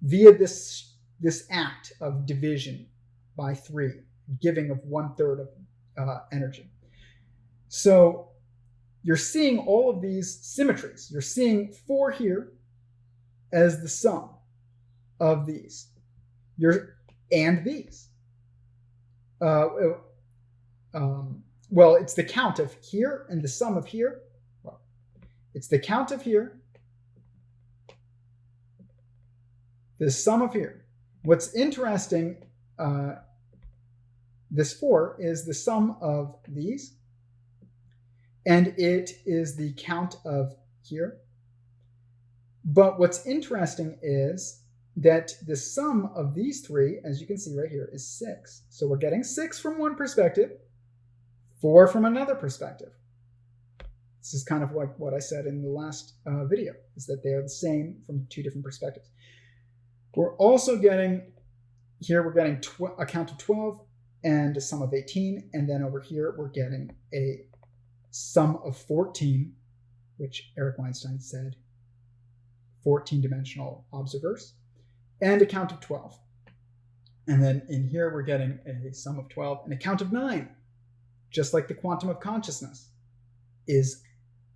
via this act of division by 3, giving of 1/3 of energy. So you're seeing all of these symmetries. You're seeing 4 here as the sum of these. And these. Well, it's the count of here and the sum of here. Well, it's the count of here, the sum of here. What's interesting, this 4 is the sum of these, and it is the count of here. But what's interesting is that the sum of these 3, as you can see right here, is 6. So we're getting 6 from one perspective, 4 from another perspective. This is kind of like what I said in the last video, is that they are the same from 2 different perspectives. We're also getting, here we're getting a count of 12 and a sum of 18. And then over here, we're getting a sum of 14, which Eric Weinstein said, 14-dimensional observers, and a count of 12. And then in here, we're getting a sum of 12 and a count of 9, just like the quantum of consciousness is,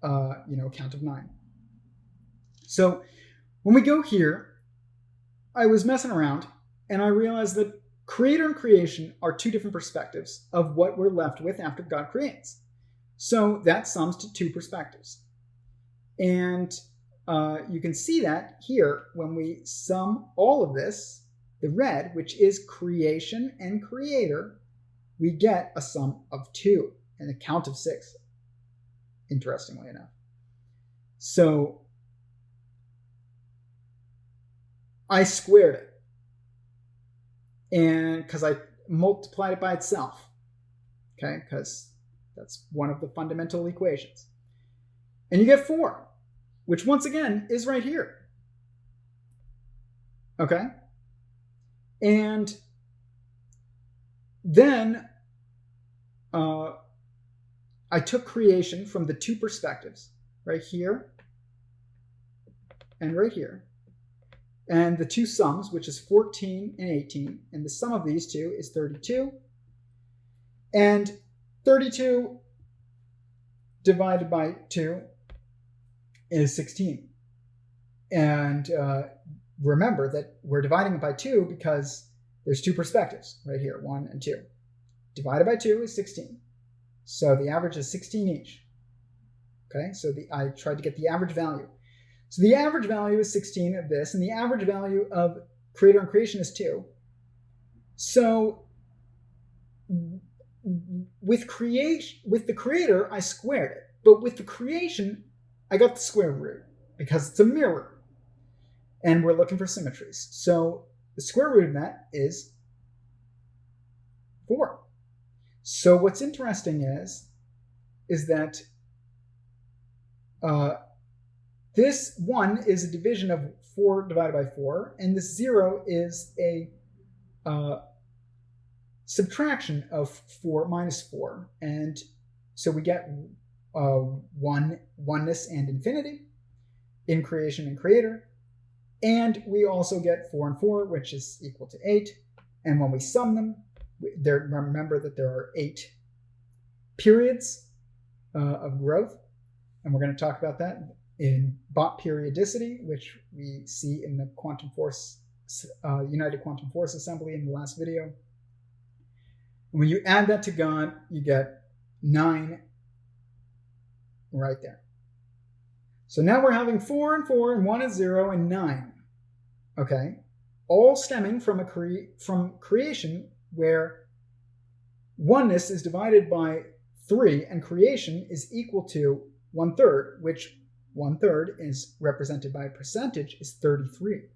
a count of 9. So when we go here, I was messing around and I realized that creator and creation are 2 different perspectives of what we're left with after God creates. So that sums to 2 perspectives. And you can see that here when we sum all of this, the red, which is creation and creator, we get a sum of 2 and a count of 6, interestingly enough. So I squared it, and because I multiplied it by itself, okay, because that's one of the fundamental equations. And you get 4, which once again is right here. Okay? And then I took creation from the 2 perspectives, right here and right here. And the 2 sums, which is 14 and 18, and the sum of these 2 is 32. And 32 divided by 2 is 16. And remember that we're dividing it by 2 because there's 2 perspectives right here, 1 and 2. Divided by 2 is 16. So the average is 16 each. Okay, so I tried to get the average value. So the average value is 16 of this, and the average value of creator and creation is 2. So with the creator, I squared it. But with the creation, I got the square root because it's a mirror. And we're looking for symmetries. So the square root of that is 4. So what's interesting is that this 1 is a division of 4 divided by 4, and this 0 is a subtraction of 4 minus 4. And so we get oneness and infinity in creation and creator. And we also get 4 and 4, which is equal to 8. And when we sum them, remember that there are 8 periods of growth. And we're going to talk about that in Bott periodicity, which we see in the quantum force, United Quantum Force Assembly in the last video. And when you add that to God, you get 9 right there. So now we're having 4 and 4, and 1 and 0, and 9. Okay? All stemming from from creation, where oneness is divided by 3, and creation is equal to 1/3, which 1/3 is represented by a percentage, is 33.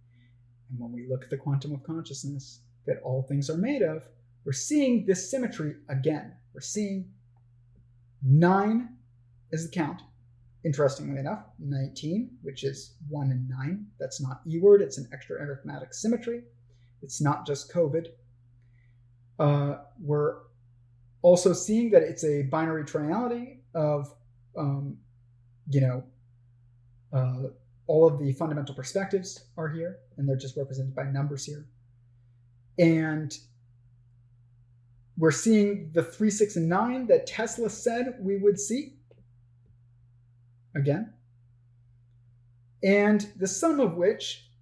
And when we look at the quantum of consciousness that all things are made of, we're seeing this symmetry again. We're seeing 9 is the count. Interestingly enough, 19, which is 1 and 9. That's not E word, it's an extra arithmetic symmetry. It's not just COVID. We're also seeing that it's a binary triality of, all of the fundamental perspectives are here, and they're just represented by numbers here. And we're seeing the 3, 6, and 9 that Tesla said we would see again. And the sum of which,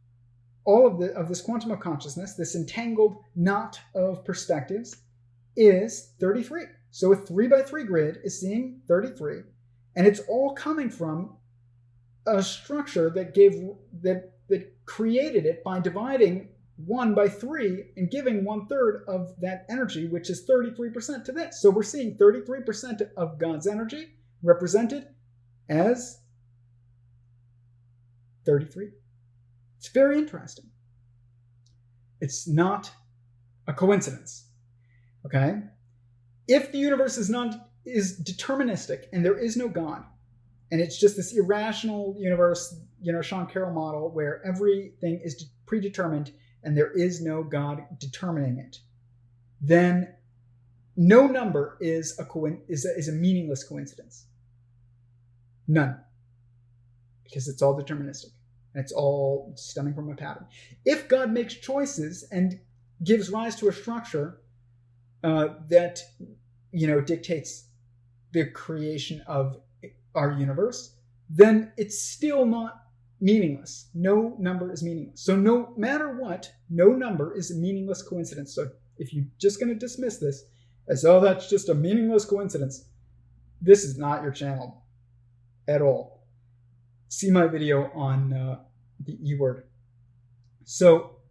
all of this quantum of consciousness, this entangled knot of perspectives, is 33. So a 3 by 3 grid is seeing 33, and it's all coming from a structure that created it by dividing 1 by 3 and giving 1/3 of that energy, which is 33% to this. So we're seeing 33% of God's energy represented as 33. It's very interesting. It's not a coincidence. Okay? If the universe is deterministic and there is no God, and it's just this irrational universe, Sean Carroll model where everything is predetermined and there is no God determining it, then no number is a meaningless coincidence. None. Because it's all deterministic. And it's all stemming from a pattern. If God makes choices and gives rise to a structure that dictates the creation of our universe, then it's still not meaningless. No number is meaningless. So no matter what, no number is a meaningless coincidence. So if you're just going to dismiss this as, oh, that's just a meaningless coincidence, this is not your channel at all. See my video on the E word. So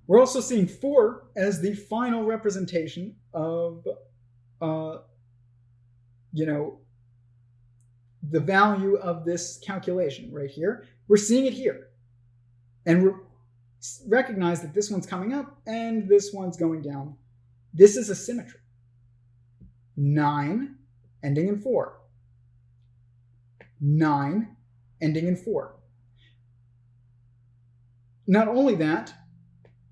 we're also seeing 4 as the final representation of, the value of this calculation right here. We're seeing it here. And we recognize that this one's coming up and this one's going down. This is a symmetry. 9 ending in 4. 9 ending in 4. Not only that,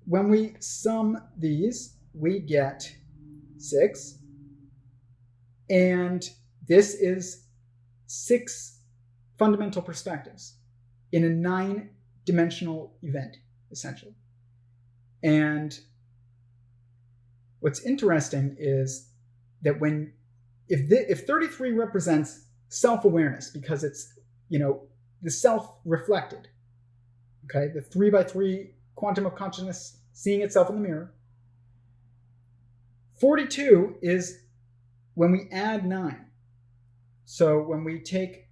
when we sum these, we get 6. And this is 6 fundamental perspectives in a 9-dimensional event, essentially. And what's interesting is that if 33 represents self-awareness, because it's, the self-reflected, okay, the 3 by 3 quantum of consciousness seeing itself in the mirror, 42 is when we add 9. So when we take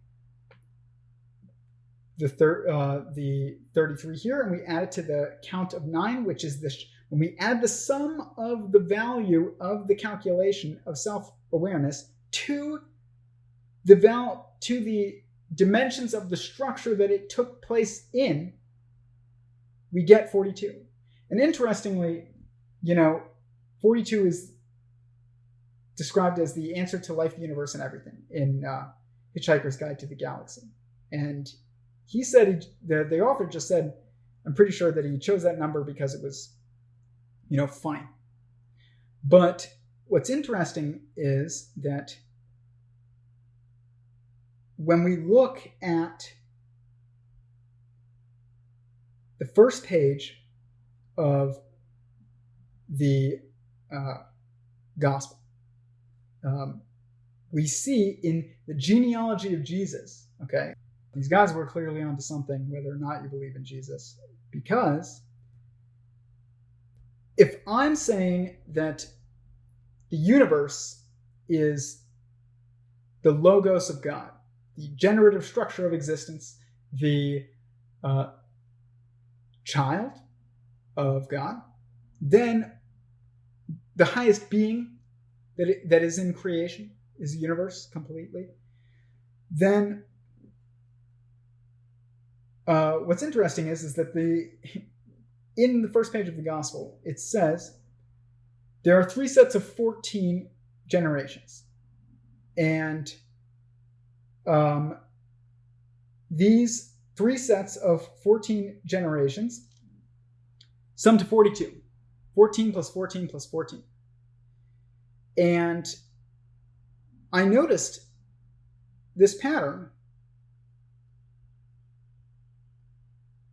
the 33 here and we add it to the count of 9, which is this, when we add the sum of the value of the calculation of self-awareness to the dimensions of the structure that it took place in, we get 42. And interestingly, 42 is described as the answer to life, the universe, and everything in Hitchhiker's Guide to the Galaxy. And he said, the author just said, I'm pretty sure that he chose that number because it was, funny. But what's interesting is that when we look at the first page of the gospel, we see in the genealogy of Jesus, okay, these guys were clearly onto something, whether or not you believe in Jesus, because if I'm saying that the universe is the logos of God, the generative structure of existence, the child of God, then the highest being that is in creation is the universe completely. Then what's interesting is that in the first page of the gospel, it says there are 3 sets of 14 generations. And these 3 sets of 14 generations sum to 42. 14 plus 14 plus 14. And I noticed this pattern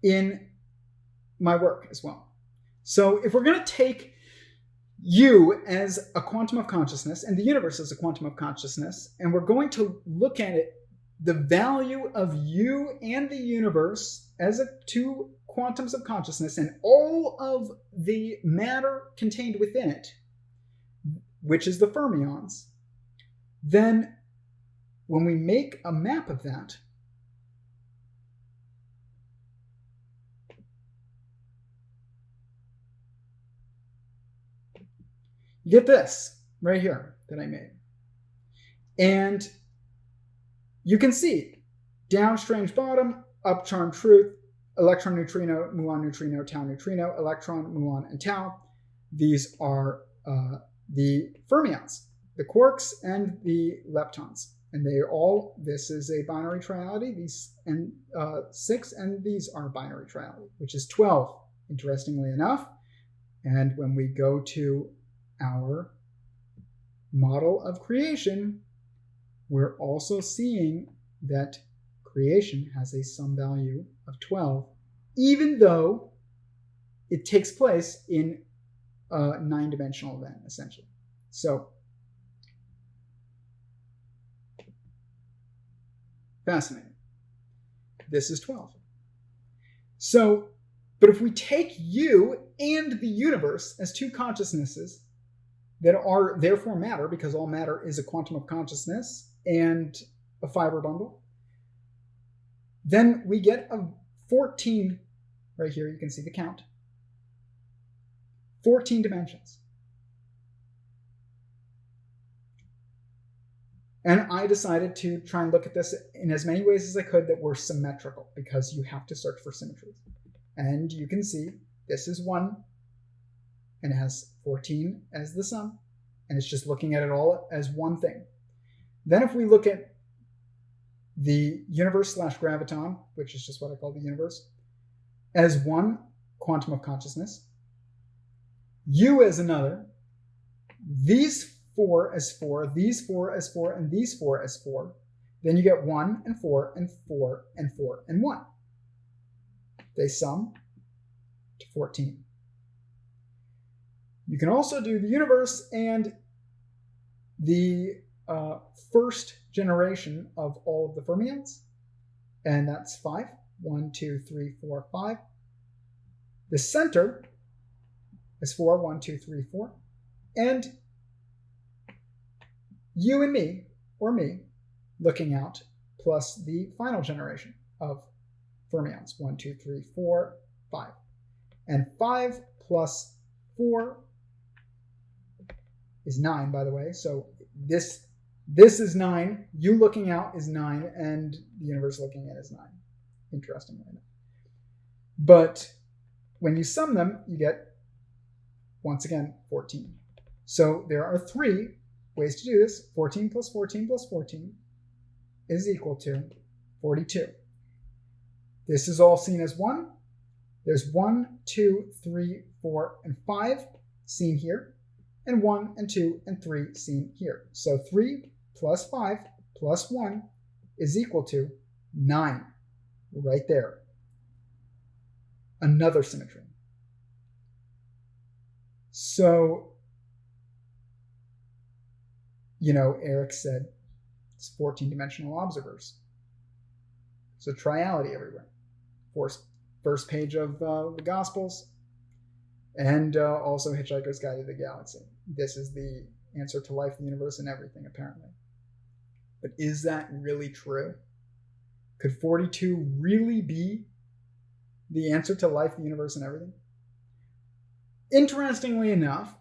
in my work as well. So if we're going to take you as a quantum of consciousness and the universe as a quantum of consciousness, and we're going to look at it, the value of you and the universe as 2 quantums of consciousness and all of the matter contained within it, which is the fermions, then when we make a map of that, you get this right here that I made. And you can see down strange bottom, up charm truth, electron neutrino, muon neutrino, tau neutrino, electron, muon, and tau. These are the fermions, the quarks and the leptons. And this is a binary triality, these and 6, and these are binary triality, which is 12, interestingly enough. And when we go to our model of creation, we're also seeing that creation has a sum value of 12, even though it takes place in a 9-dimensional event, essentially. So, fascinating. This is 12. So, but if we take you and the universe as 2 consciousnesses that are therefore matter, because all matter is a quantum of consciousness and a fiber bundle, then we get a 14, right here you can see the count, 14 dimensions. And I decided to try and look at this in as many ways as I could that were symmetrical, because you have to search for symmetries. And you can see this is 1, and it has 14 as the sum, and it's just looking at it all as one thing. Then if we look at the universe / graviton, which is just what I call the universe, as 1 quantum of consciousness, you as another, these 4 as 4, these 4 as 4, and these 4 as 4, then you get 1 and 4 and 4 and 4 and 1. They sum to 14. You can also do the universe and the first generation of all of the fermions, and that's 5. 1, 2, 3, 4, 5. The center is 4. 1, 2, 3, 4. And you and me, or me, looking out, plus the final generation of fermions. 1, 2, 3, 4, 5. And 5 plus 4 is 9, by the way. So this is 9. You looking out is 9, and the universe looking in is 9. Interesting, right? But when you sum them, you get, once again, 14. So there are 3 ways to do this. 14 plus 14 plus 14 is equal to 42. This is all seen as 1. There's 1, 2, 3, 4, and 5 seen here, and 1 and 2 and 3 seen here. So 3 plus 5 plus 1 is equal to 9, right there. Another symmetry. So, Eric said it's 14-dimensional observers. So triality everywhere. First page of the Gospels, and also Hitchhiker's Guide to the Galaxy. This is the answer to life, the universe, and everything, apparently. But is that really true? Could 42 really be the answer to life, the universe, and everything? Interestingly enough,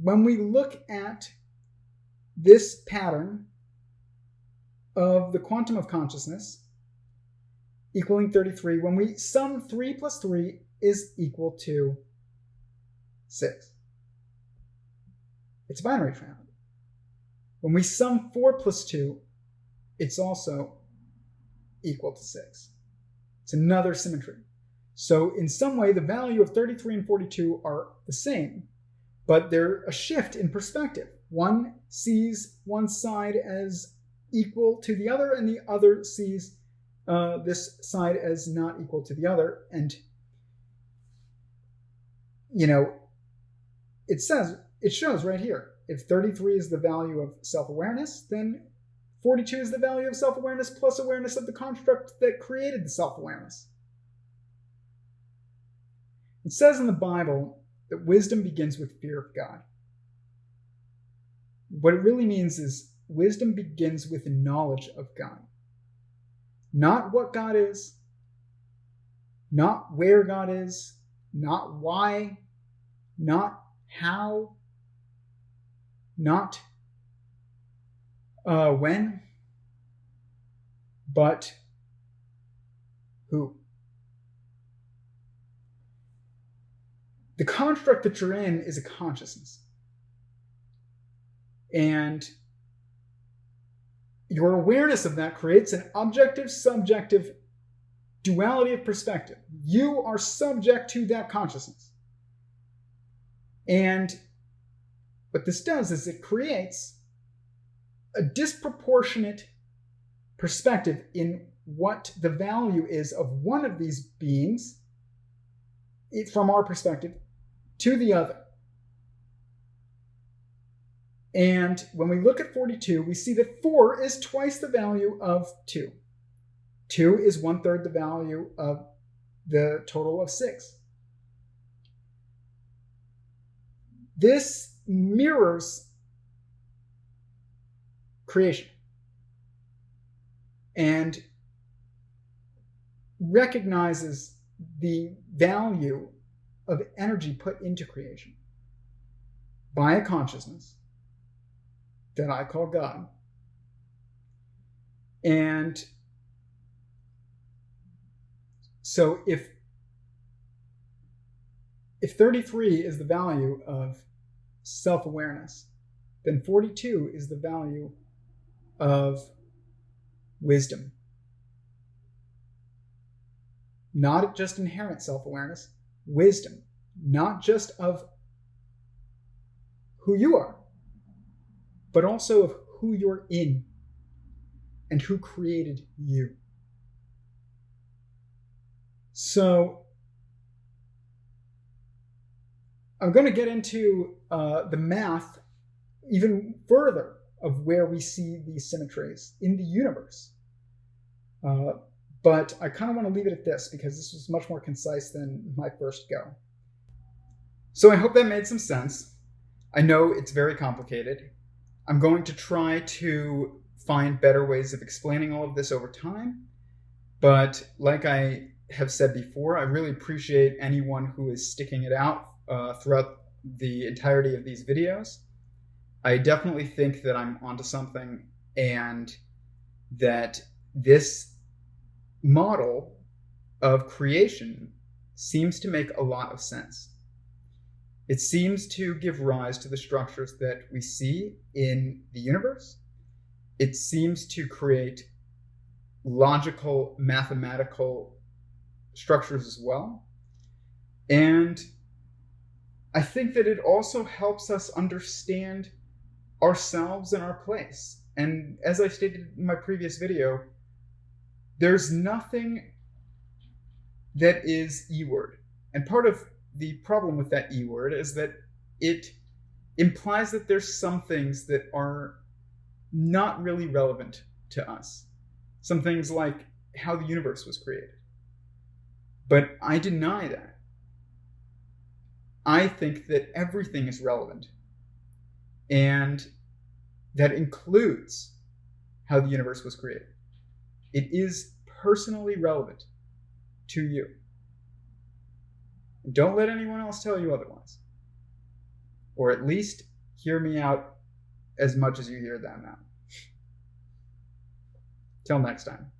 when we look at this pattern of the quantum of consciousness equaling 33, when we sum 3 plus 3 is equal to 6. It's a binary triangle. When we sum 4 plus 2, it's also equal to 6. It's another symmetry. So in some way, the value of 33 and 42 are the same, but they're a shift in perspective. One sees one side as equal to the other, and the other sees this side as not equal to the other. And, it shows right here, if 33 is the value of self-awareness, then 42 is the value of self-awareness plus awareness of the construct that created the self-awareness. It says in the Bible that wisdom begins with fear of God. What it really means is wisdom begins with knowledge of God. Not what God is, not where God is, not why, not how, not when, but who. The construct that you're in is a consciousness. And your awareness of that creates an objective-subjective duality of perspective. You are subject to that consciousness. And what this does is it creates a disproportionate perspective in what the value is of one of these beings, from our perspective, to the other. And when we look at 42, we see that 4 is twice the value of 2. 2 is 1/3 the value of the total of 6. This mirrors creation and recognizes the value of energy put into creation by a consciousness that I call God. And so if 33 is the value of self-awareness, then 42 is the value of wisdom. Not just inherent self-awareness, wisdom. Not just of who you are, but also of who you're in and who created you. So I'm going to get into the math even further of where we see these symmetries in the universe. But I kind of want to leave it at this because this was much more concise than my first go. So I hope that made some sense. I know it's very complicated. I'm going to try to find better ways of explaining all of this over time. But like I have said before, I really appreciate anyone who is sticking it out throughout the entirety of these videos. I definitely think that I'm onto something and that this model of creation seems to make a lot of sense. It seems to give rise to the structures that we see in the universe. It seems to create logical, mathematical structures as well. And I think that it also helps us understand ourselves and our place. And as I stated in my previous video, there's nothing that is E-word. And part of the problem with that E-word is that it implies that there's some things that are not really relevant to us. Some things like how the universe was created. But I deny that. I think that everything is relevant. And that includes how the universe was created. It is personally relevant to you. And don't let anyone else tell you otherwise. Or at least hear me out as much as you hear them out. Till next time.